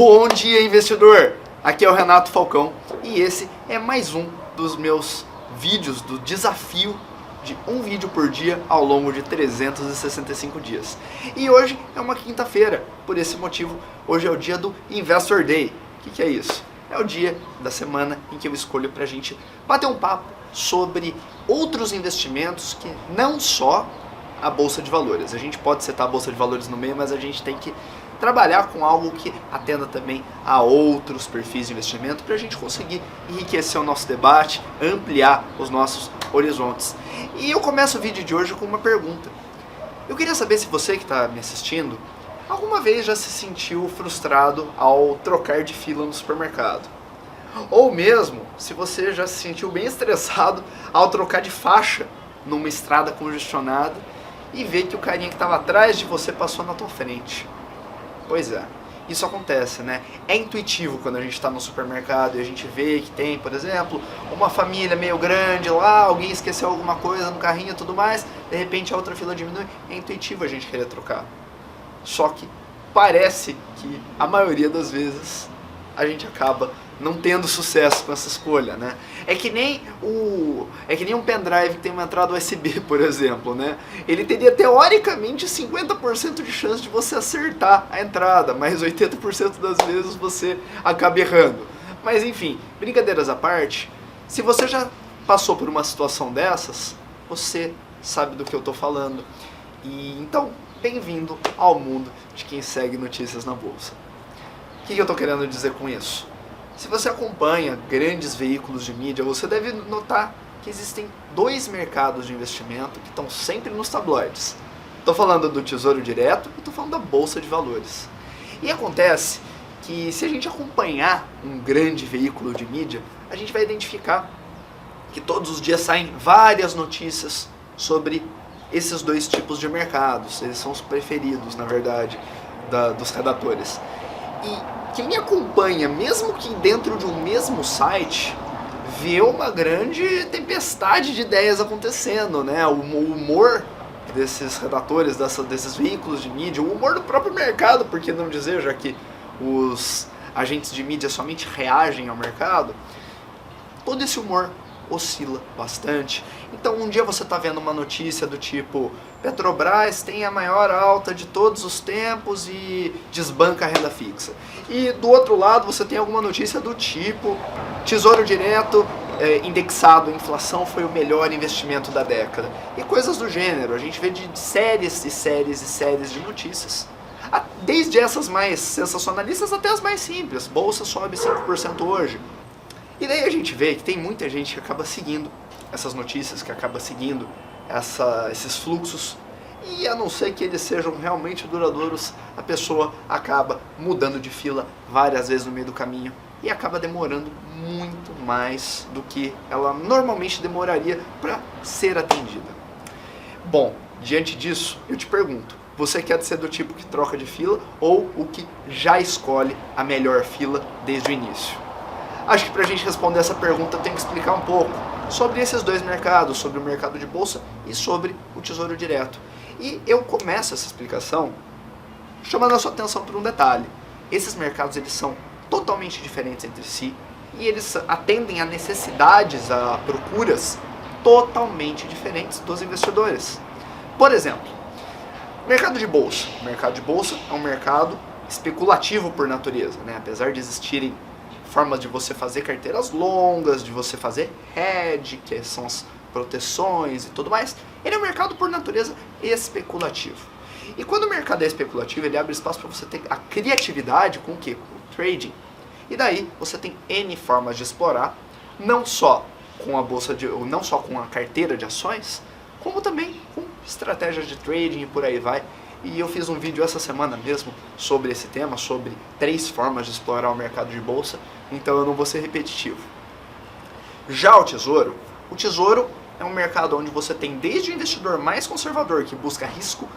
Bom dia, investidor! Aqui é o Renato Falcão e esse é mais um dos meus vídeos do desafio de um vídeo por dia ao longo de 365 dias. E hoje é uma quinta-feira, por esse motivo, hoje é o dia do Investor Day. O que é isso? É o dia da semana em que eu escolho pra gente bater um papo sobre outros investimentos que não só a Bolsa de Valores. A gente pode citar a Bolsa de Valores no meio, mas a gente tem que trabalhar com algo que atenda também a outros perfis de investimento para a gente conseguir enriquecer o nosso debate, ampliar os nossos horizontes. E eu começo o vídeo de hoje com uma pergunta. Eu queria saber se você que está me assistindo, alguma vez já se sentiu frustrado ao trocar de fila no supermercado. Ou mesmo se você já se sentiu bem estressado ao trocar de faixa numa estrada congestionada e ver que o carinha que estava atrás de você passou na tua frente. Pois é, isso acontece, né? É intuitivo quando a gente está no supermercado e a gente vê que tem, por exemplo, uma família meio grande lá, alguém esqueceu alguma coisa no carrinho e tudo mais, de repente a outra fila diminui, é intuitivo a gente querer trocar. Só que parece que a maioria das vezes a gente acaba não tendo sucesso com essa escolha, né? É que nem um pendrive que tem uma entrada USB, por exemplo, né? Ele teria teoricamente 50% de chance de você acertar a entrada, mas 80% das vezes você acaba errando. Mas enfim, brincadeiras à parte, se você já passou por uma situação dessas, você sabe do que eu tô falando. E então, bem-vindo ao mundo de quem segue notícias na bolsa. O que eu tô querendo dizer com isso? Se você acompanha grandes veículos de mídia, você deve notar que existem dois mercados de investimento que estão sempre nos tabloides. Estou falando do Tesouro Direto e estou falando da Bolsa de Valores. E acontece que se a gente acompanhar um grande veículo de mídia, a gente vai identificar que todos os dias saem várias notícias sobre esses dois tipos de mercados. Eles são os preferidos, na verdade, dos redatores. E quem acompanha, mesmo que dentro de um mesmo site, vê uma grande tempestade de ideias acontecendo, né? O humor desses redatores, desses veículos de mídia, o humor do próprio mercado, por que não dizer, já que os agentes de mídia somente reagem ao mercado, todo esse humor oscila bastante. Então um dia você está vendo uma notícia do tipo Petrobras tem a maior alta de todos os tempos e desbanca a renda fixa. E do outro lado você tem alguma notícia do tipo Tesouro Direto indexado à inflação foi o melhor investimento da década. E coisas do gênero. A gente vê de séries e séries e séries de notícias. Desde essas mais sensacionalistas até as mais simples. Bolsa sobe 5% hoje. E daí a gente vê que tem muita gente que acaba seguindo essas notícias, que acaba seguindo esses fluxos, e a não ser que eles sejam realmente duradouros, a pessoa acaba mudando de fila várias vezes no meio do caminho e acaba demorando muito mais do que ela normalmente demoraria para ser atendida. Bom, diante disso, eu te pergunto, você quer ser do tipo que troca de fila ou o que já escolhe a melhor fila desde o início? Acho que para a gente responder essa pergunta eu tenho que explicar um pouco sobre esses dois mercados, sobre o mercado de bolsa e sobre o Tesouro Direto. E eu começo essa explicação chamando a sua atenção para um detalhe. Esses mercados eles são totalmente diferentes entre si e eles atendem a necessidades, a procuras totalmente diferentes dos investidores. Por exemplo, mercado de bolsa. O mercado de bolsa é um mercado especulativo por natureza, né? Apesar de existirem formas de você fazer carteiras longas, de você fazer hedge, que são as proteções e tudo mais, ele é um mercado por natureza especulativo. E quando o mercado é especulativo, ele abre espaço para você ter a criatividade com o quê? Com o trading. E daí você tem N formas de explorar, não só com não só com a carteira de ações, como também com estratégias de trading e por aí vai. E eu fiz um vídeo essa semana mesmo sobre esse tema, sobre 3 formas de explorar o mercado de bolsa, então eu não vou ser repetitivo. Já o Tesouro é um mercado onde você tem desde o investidor mais conservador, que busca risco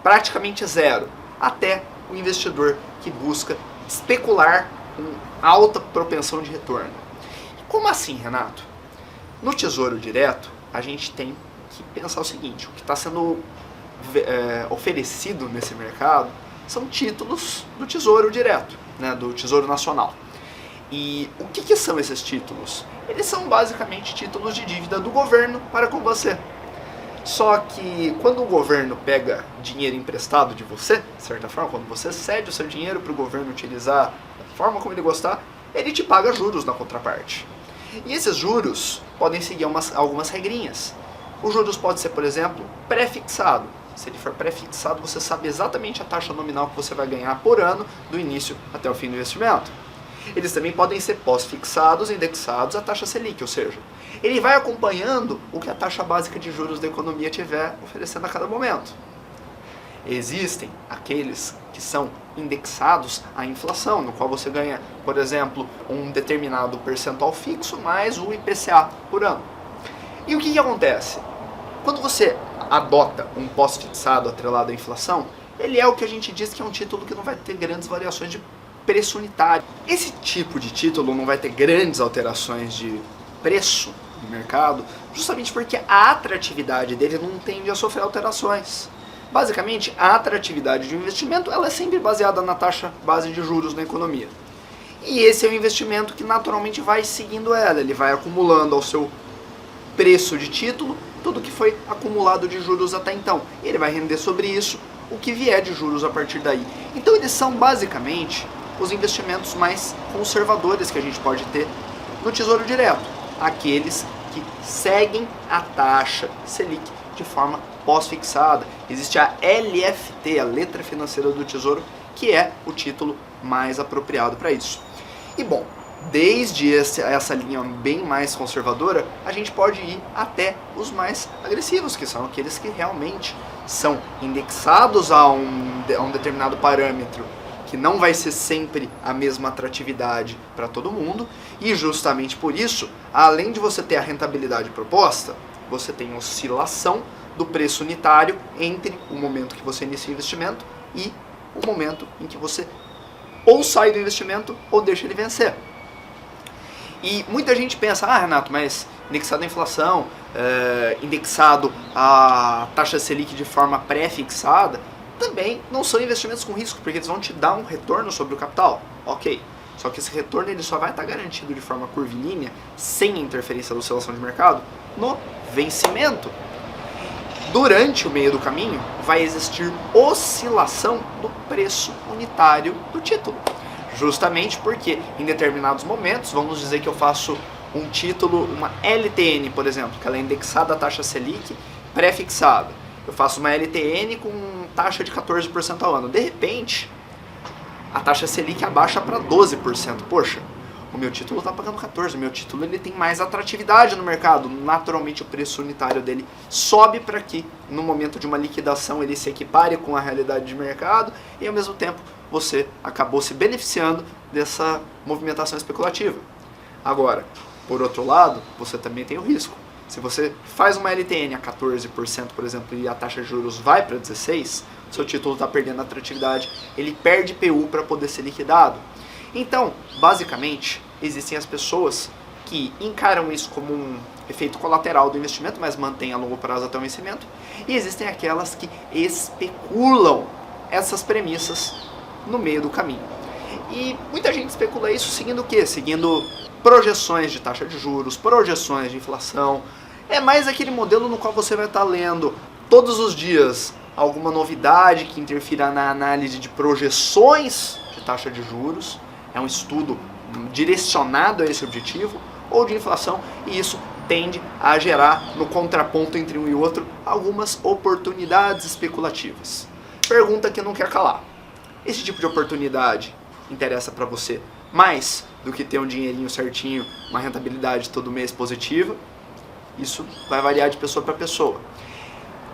praticamente zero, até o investidor que busca especular com alta propensão de retorno. Como assim, Renato? No Tesouro Direto, a gente tem que pensar o seguinte, o que está sendo oferecido nesse mercado são títulos do Tesouro Direto, né, do Tesouro Nacional. E o que são esses títulos? Eles são basicamente títulos de dívida do governo para com você. Só que quando o governo pega dinheiro emprestado de você, de certa forma, quando você cede o seu dinheiro para o governo utilizar da forma como ele gostar, ele te paga juros na contraparte. E esses juros podem seguir algumas regrinhas. Os juros pode ser, por exemplo, pré-fixado. Se ele for pré-fixado, você sabe exatamente a taxa nominal que você vai ganhar por ano, do início até o fim do investimento. Eles também podem ser pós-fixados, indexados à taxa Selic, ou seja, ele vai acompanhando o que a taxa básica de juros da economia estiver oferecendo a cada momento. Existem aqueles que são indexados à inflação, no qual você ganha, por exemplo, um determinado percentual fixo mais o IPCA por ano. E o que acontece? Quando você adota um pós-fixado atrelado à inflação, ele é o que a gente diz que é um título que não vai ter grandes variações de preço unitário. Esse tipo de título não vai ter grandes alterações de preço no mercado, justamente porque a atratividade dele não tende a sofrer alterações. Basicamente, a atratividade de um investimento ela é sempre baseada na taxa base de juros na economia. E esse é o investimento que naturalmente vai seguindo ela, ele vai acumulando ao seu preço de título tudo que foi acumulado de juros até então. E ele vai render sobre isso o que vier de juros a partir daí. Então eles são basicamente os investimentos mais conservadores que a gente pode ter no Tesouro Direto. Aqueles que seguem a taxa Selic de forma pós-fixada. Existe a LFT, a Letra Financeira do Tesouro, que é o título mais apropriado para isso. E bom, desde essa linha bem mais conservadora, a gente pode ir até os mais agressivos, que são aqueles que realmente são indexados a um determinado parâmetro, que não vai ser sempre a mesma atratividade para todo mundo, e justamente por isso, além de você ter a rentabilidade proposta, você tem oscilação do preço unitário entre o momento que você inicia o investimento e o momento em que você ou sai do investimento ou deixa ele vencer. E muita gente pensa, Renato, mas indexado à inflação, indexado à taxa Selic de forma pré-fixada, também não são investimentos com risco, porque eles vão te dar um retorno sobre o capital. Ok, só que esse retorno ele só vai estar garantido de forma curvilínea, sem interferência da oscilação de mercado, no vencimento. Durante o meio do caminho, vai existir oscilação do preço unitário do título. Justamente porque em determinados momentos, vamos dizer que eu faço um título, uma LTN, por exemplo, que ela é indexada à taxa Selic pré-fixada. Eu faço uma LTN com taxa de 14% ao ano. De repente, a taxa Selic abaixa para 12%. Poxa, o meu título está pagando 14%, o meu título ele tem mais atratividade no mercado. Naturalmente o preço unitário dele sobe para que no momento de uma liquidação ele se equipare com a realidade de mercado e ao mesmo tempo você acabou se beneficiando dessa movimentação especulativa. Agora, por outro lado, você também tem o risco. Se você faz uma LTN a 14%, por exemplo, e a taxa de juros vai para 16%, seu título está perdendo atratividade, ele perde PU para poder ser liquidado. Então, basicamente, existem as pessoas que encaram isso como um efeito colateral do investimento, mas mantêm a longo prazo até o vencimento, e existem aquelas que especulam essas premissas no meio do caminho. E muita gente especula isso seguindo o quê? Seguindo projeções de taxa de juros, projeções de inflação. É mais aquele modelo no qual você vai estar lendo todos os dias alguma novidade que interfira na análise de projeções de taxa de juros. É um estudo direcionado a esse objetivo, ou de inflação, e isso tende a gerar, no contraponto entre um e outro, algumas oportunidades especulativas. Pergunta que não quer calar. Esse tipo de oportunidade interessa para você mais do que ter um dinheirinho certinho, uma rentabilidade todo mês positiva? Isso vai variar de pessoa para pessoa.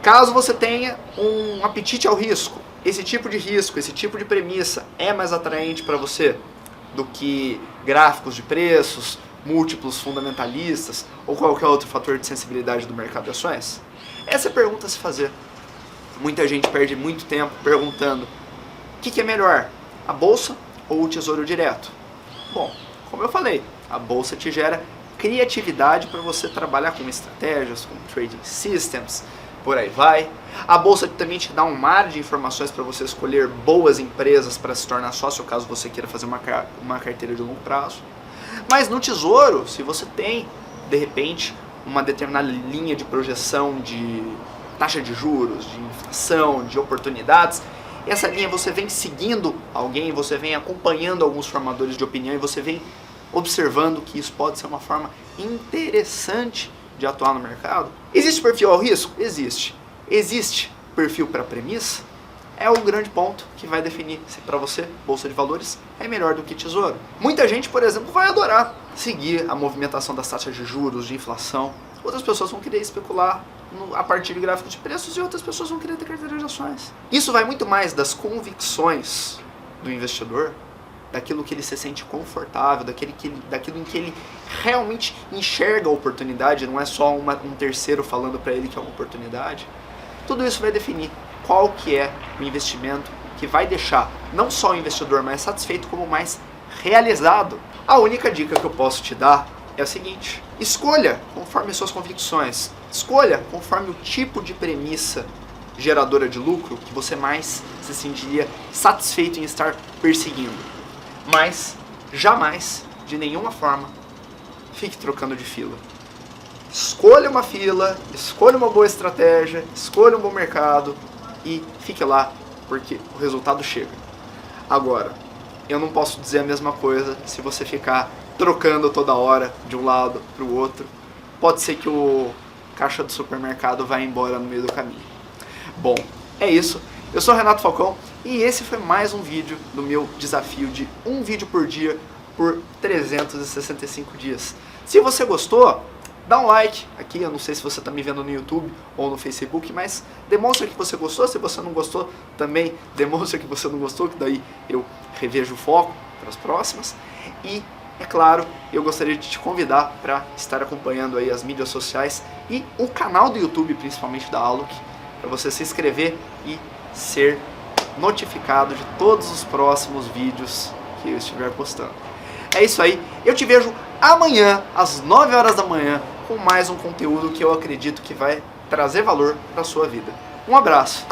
Caso você tenha um apetite ao risco, esse tipo de risco, esse tipo de premissa é mais atraente para você do que gráficos de preços, múltiplos fundamentalistas ou qualquer outro fator de sensibilidade do mercado de ações? Essa é a pergunta a se fazer. Muita gente perde muito tempo perguntando o que é melhor, a bolsa ou o tesouro direto? Bom, como eu falei, a bolsa te gera criatividade para você trabalhar com estratégias, com trading systems, por aí vai. A bolsa também te dá um mar de informações para você escolher boas empresas para se tornar sócio, caso você queira fazer uma carteira de longo prazo. Mas no Tesouro, se você tem, de repente, uma determinada linha de projeção de taxa de juros, de inflação, de oportunidades, essa linha você vem seguindo alguém, você vem acompanhando alguns formadores de opinião e você vem observando que isso pode ser uma forma interessante de atuar no mercado. Existe perfil ao risco? Existe. Existe perfil para premissa? É o grande ponto que vai definir se para você Bolsa de Valores é melhor do que Tesouro. Muita gente, por exemplo, vai adorar seguir a movimentação das taxas de juros, de inflação. Outras pessoas vão querer especular a partir de gráficos de preços e outras pessoas vão querer ter carteira de ações. Isso vai muito mais das convicções do investidor, daquilo que ele se sente confortável, daquilo em que ele realmente enxerga a oportunidade, não é só um terceiro falando para ele que é uma oportunidade. Tudo isso vai definir qual que é o investimento que vai deixar não só o investidor mais satisfeito, como mais realizado. A única dica que eu posso te dar é o seguinte: escolha conforme suas convicções, escolha conforme o tipo de premissa geradora de lucro que você mais se sentiria satisfeito em estar perseguindo. Mas jamais, de nenhuma forma, fique trocando de fila. Escolha uma fila, escolha uma boa estratégia, escolha um bom mercado e fique lá, porque o resultado chega. Agora, eu não posso dizer a mesma coisa se você ficar trocando toda hora de um lado para o outro. Pode ser que o caixa do supermercado vá embora no meio do caminho. Bom, é isso. Eu sou Renato Falcão e esse foi mais um vídeo do meu desafio de um vídeo por dia por 365 dias. Se você gostou, dá um like aqui. Eu não sei se você está me vendo no YouTube ou no Facebook, mas demonstra que você gostou. Se você não gostou, também demonstra que você não gostou, que daí eu revejo o foco para as próximas. E, é claro, eu gostaria de te convidar para estar acompanhando aí as mídias sociais e o canal do YouTube, principalmente da Alok, para você se inscrever e ser notificado de todos os próximos vídeos que eu estiver postando. É isso aí, eu te vejo amanhã às 9 horas da manhã com mais um conteúdo que eu acredito que vai trazer valor para a sua vida. Um abraço!